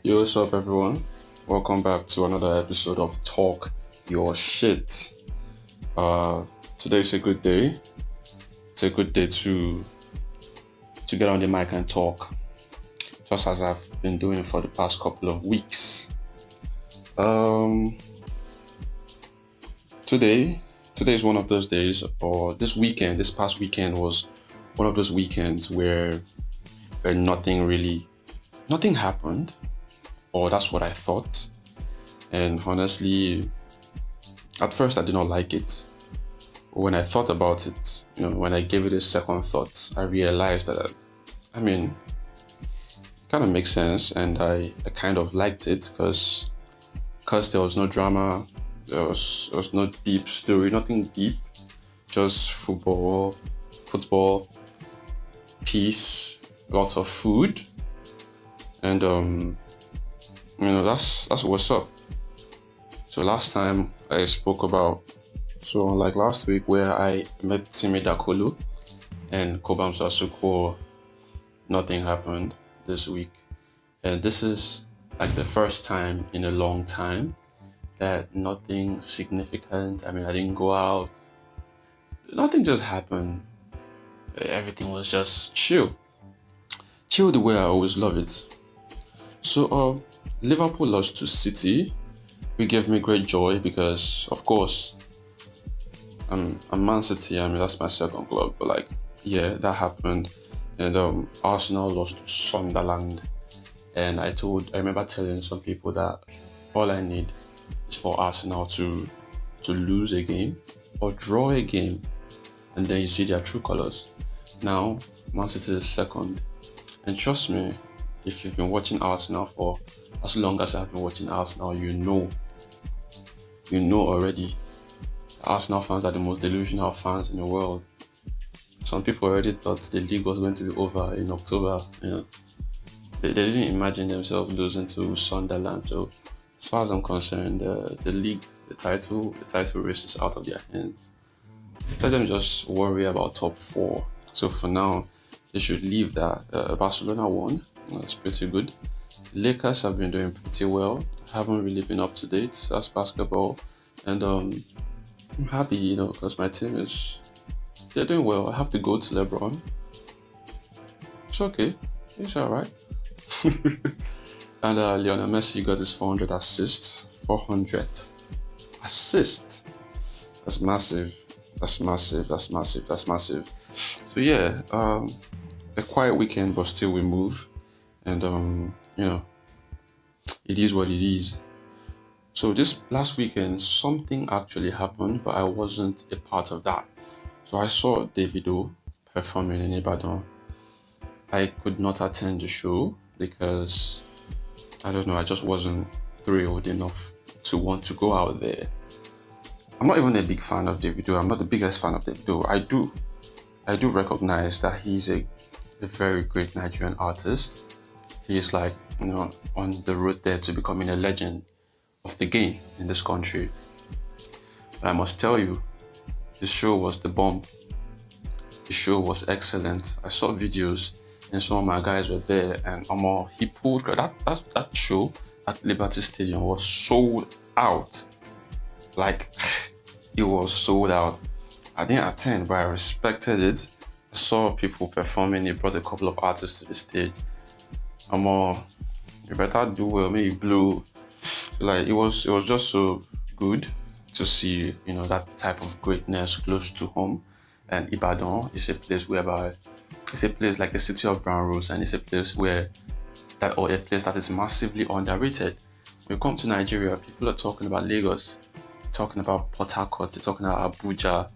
Yo, what's up, everyone? Welcome back to another episode of Talk Your Shit. Uh, Today's a good day. It's a good day to get on the mic and talk, just as I've been doing for the past couple of weeks. Um, today, today is one of those days, or this past weekend was one of those weekends where nothing happened, or that's what I thought. And honestly, at first I did not like it. When I thought about it, when I gave it a second thought, I realized that, kind of makes sense, and I kind of liked it because there was no drama, there was no deep story, nothing deep, just football, peace, lots of food, and that's what's up. So last time I spoke about, so like last week where I met Timi Dakolo and Kobam Sasuko, nothing happened this week. And this is like the first time in a long time that nothing significant, I didn't go out, nothing just happened. Everything was just chill the way I always love it. So Liverpool lost to City, which gave me great joy because, of course, I'm Man City. That's my second club. But that happened, and Arsenal lost to Sunderland. And I remember telling some people that all I need is for Arsenal to lose a game or draw a game, and then you see their true colors. Now Man City is second, and trust me, if you've been watching Arsenal for as long as I've been watching Arsenal, you know already. Arsenal fans are the most delusional fans in the world. Some people already thought the league was going to be over in October. They didn't imagine themselves losing to Sunderland. So as far as I'm concerned, the league, the title race is out of their hands. Let them just worry about top four. So for now, they should leave that. Barcelona won. That's pretty good. Lakers have been doing pretty well. Haven't really been up to date as basketball, and I'm happy, because my team they're doing well. I have to go to LeBron. It's okay. It's alright. And Lionel Messi got his 400 assists. 400 assists. That's massive. That's massive. So yeah, a quiet weekend, but still we move. And it is what it is. So this last weekend, something actually happened, but I wasn't a part of that. So I saw Davido performing in Ibadan. I could not attend the show because, I don't know, I just wasn't thrilled enough to want to go out there. I'm not even a big fan of Davido. I'm not the biggest fan of Davido. I do recognize that he's a very great Nigerian artist. He's on the road there to becoming a legend of the game in this country. But I must tell you, the show was the bomb. The show was excellent. I saw videos and some of my guys were there, and he pulled that show at Liberty Stadium was sold out. It was sold out. I didn't attend, but I respected it. I saw people performing. He brought a couple of artists to the stage. You better do well, maybe blue. It was just so good to see, that type of greatness close to home. And Ibadan is a place it's a place like the city of brown rose, and it's a place a place that is massively underrated. When you come to Nigeria, people are talking about Lagos, talking about Port Harcourt, they're talking about Abuja,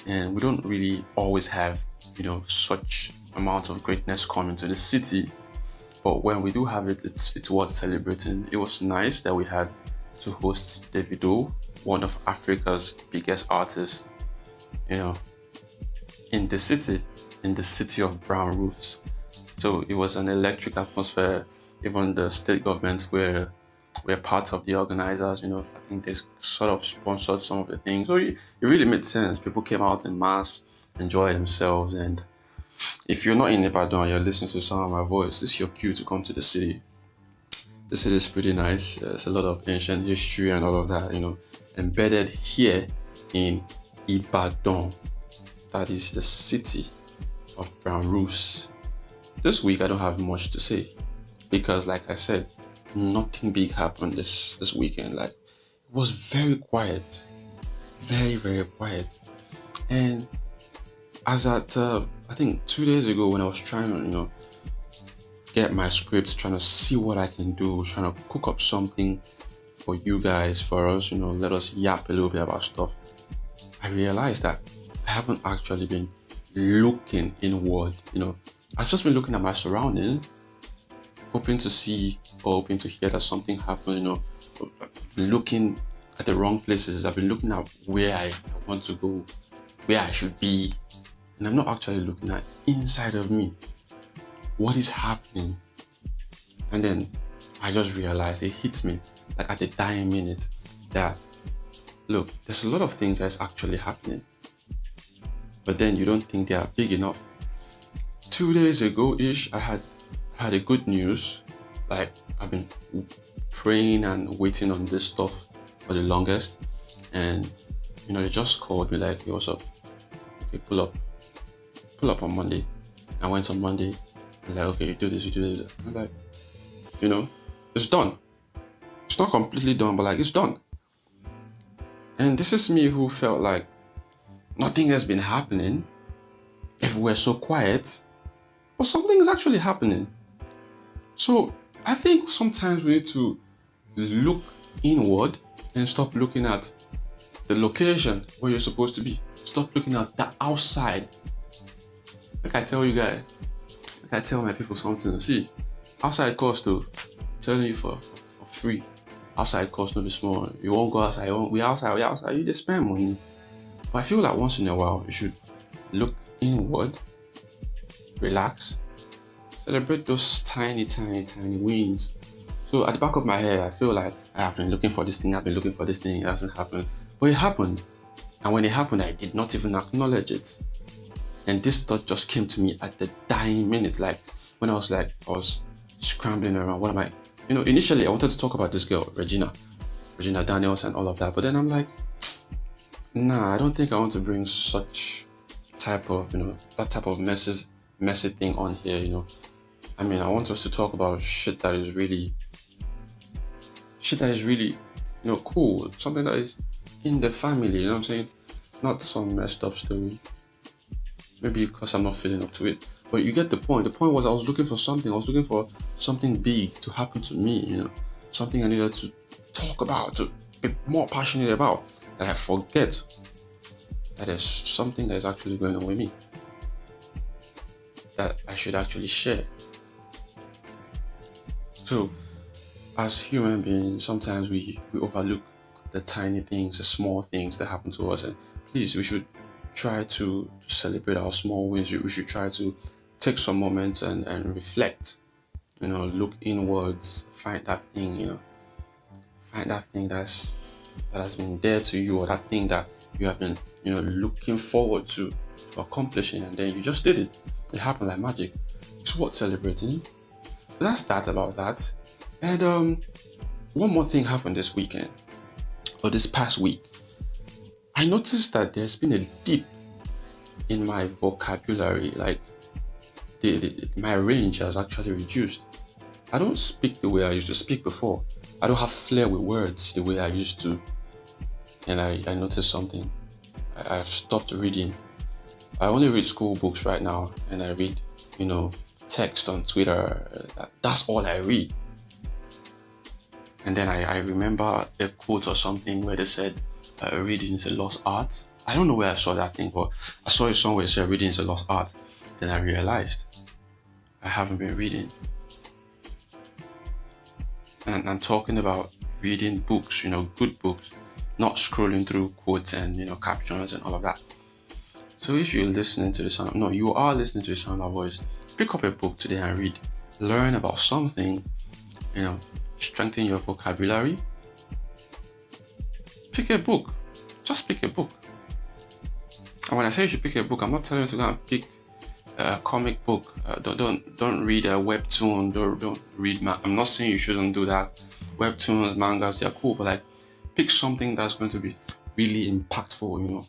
and we don't really always have, such amount of greatness coming to the city. But when we do have it, it's worth celebrating. It was nice that we had to host Davido, one of Africa's biggest artists, in the city of brown roofs. So it was an electric atmosphere. Even the state governments were part of the organizers. I think they sort of sponsored some of the things. So it really made sense. People came out in mass, enjoyed themselves, and if you're not in Ibadan, you're listening to the sound of my voice, this is your cue to come to the city. The city is pretty nice. There's a lot of ancient history and all of that, embedded here in Ibadan. That is the city of brown roofs. This week I don't have much to say because, like I said, nothing big happened this weekend. Like, it was very quiet, very very quiet. And as at I think 2 days ago, when I was trying to get my scripts, trying to see what I can do, trying to cook up something for you guys, for us, let us yap a little bit about stuff, I realized that I haven't actually been looking inward. I've just been looking at my surroundings, hoping to see or hoping to hear that something happened. I've been looking at the wrong places. I've been looking at where I want to go, where I should be, and I'm not actually looking at inside of me. What is happening? And then I just realized, it hit me like at the dying minute, that look, there's a lot of things that's actually happening, but then you don't think they are big enough. 2 days ago ish, I had a good news. Like, I've been praying and waiting on this stuff for the longest, and they just called me like, "Hey, what's up? Okay, pull up on Monday." I went on Monday. They're like, "Okay, you do this. I'm like, it's done. It's not completely done, but like, it's done. And this is me who felt like nothing has been happening. Everywhere so quiet, but something is actually happening. So I think sometimes we need to look inward and stop looking at the location where you're supposed to be. Stop looking at the outside. Like I tell you guys, I tell my people something. See, outside cost though, telling you for free. Outside cost no be small. You won't go outside. We outside. You just spend money. But I feel like once in a while you should look inward, relax, celebrate those tiny wins. So at the back of my head, I feel like I have been looking for this thing. It hasn't happened, but it happened. And when it happened, I did not even acknowledge it. And this thought just came to me at the dying minute, like when I was scrambling around. What am I? Initially I wanted to talk about this girl, Regina Daniels and all of that. But then I'm like, nah, I don't think I want to bring such type of, that type of messy thing on here, I mean, I want us to talk about shit that is really, cool. Something that is in the family, you know what I'm saying? Not some messed up story. Maybe because I'm not feeling up to it. But you get the point. The point was I was looking for something big to happen to me, something I needed to talk about, to be more passionate about, that I forget that there's something that is actually going on with me that I should actually share. So, as human beings, sometimes we overlook the tiny things, the small things that happen to us, and please, we should try to celebrate our small wins. We should try to take some moments and reflect, look inwards, find that thing, that has been there to you, or that thing that you have been, looking forward to accomplishing, and then you just did it. It happened like magic. It's worth celebrating. So that's that about that. And one more thing happened this weekend, or this past week. I noticed that there's been a dip in my vocabulary. Like, my range has actually reduced. I don't speak the way I used to speak before. I don't have flair with words the way I used to. And I noticed something. I've stopped reading. I only read school books right now, and I read, text on Twitter. That's all I read. And then I remember a quote or something where they said, reading is a lost art. I don't know where I saw that thing, but I saw it somewhere. It said reading is a lost art. Then I realized I haven't been reading. And I'm talking about reading books, good books, not scrolling through quotes and, captions and all of that. So if you're listening to the sound, you are listening to the sound of my voice, pick up a book today and read. Learn about something, strengthen your vocabulary. Pick a book. Just pick a book. And when I say you should pick a book, I'm not telling you to go and pick a comic book. Don't read a webtoon. Don't read. I'm not saying you shouldn't do that. Webtoons, mangas, they're cool, but like pick something that's going to be really impactful.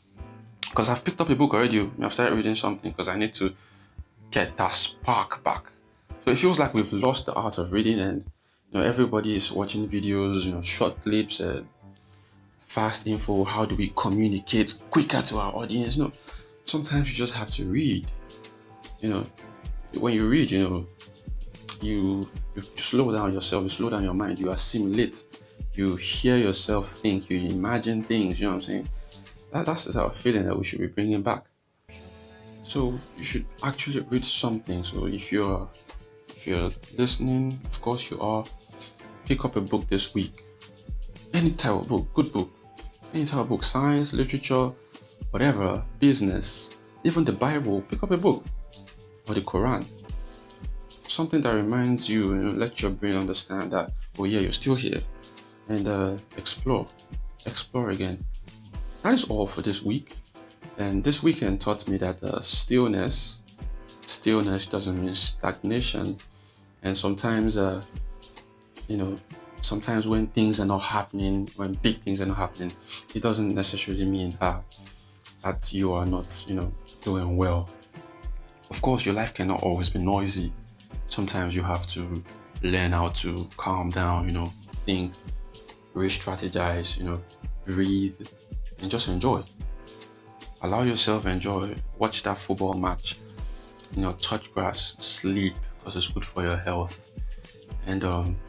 Because I've picked up a book already. I've started reading something because I need to get that spark back. So it feels like we've lost the art of reading, and everybody is watching videos, short clips, fast info. How do we communicate quicker to our audience? Sometimes you just have to read. When you read, you slow down yourself, you slow down your mind, you assimilate, you hear yourself think, you imagine things. You know what I'm saying? That's the type of feeling that we should be bringing back. So you should actually read something. So if you're listening, of course you are, pick up a book this week. Any type of book, good book, any type of book, science, literature, whatever, business, even the Bible. Pick up a book, or the Quran. Something that reminds you, let your brain understand that, oh yeah, you're still here, and explore again. That is all for this week. And this weekend taught me that stillness doesn't mean stagnation. And sometimes, sometimes when things are not happening, when big things are not happening, it doesn't necessarily mean that you are not, doing well. Of course, your life cannot always be noisy. Sometimes you have to learn how to calm down, think, re-strategize, breathe, and just enjoy. Allow yourself enjoy. Watch that football match. Touch grass, sleep, because it's good for your health. And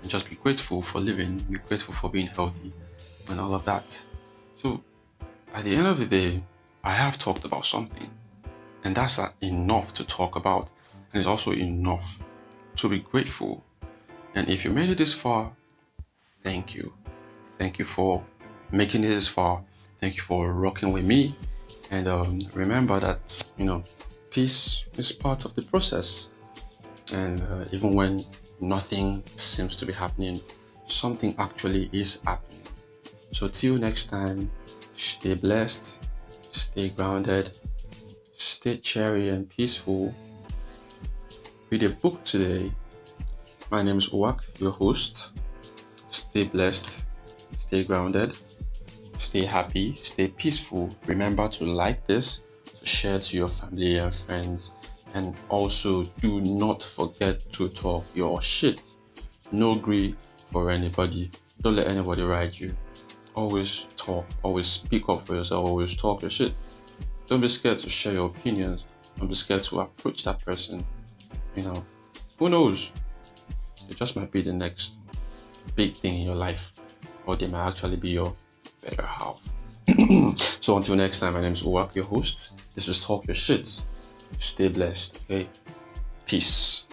just be grateful for living. Be grateful for being healthy, and all of that. So, at the end of the day, I have talked about something, and that's enough to talk about, and it's also enough to be grateful. And if you made it this far, thank you. Thank you for making it this far. Thank you for rocking with me. And remember that, peace is part of the process. And even when nothing seems to be happening, something actually is happening. So till next time, stay blessed, stay grounded, stay cheery and peaceful. Read a book today. My name is Uwak, your host. Stay blessed, stay grounded, stay happy, stay peaceful. Remember to like this, to share to your family and friends, and also do not forget to talk your shit. No grief for anybody. Don't let anybody ride you. Always talk, always speak up for yourself, always talk your shit. Don't be scared to share your opinions. Don't be scared to approach that person. Who knows? It just might be the next big thing in your life, or they might actually be your better half. So until next time, my name is Uwak, your host. This is Talk Your Shit. Stay blessed, okay? Peace.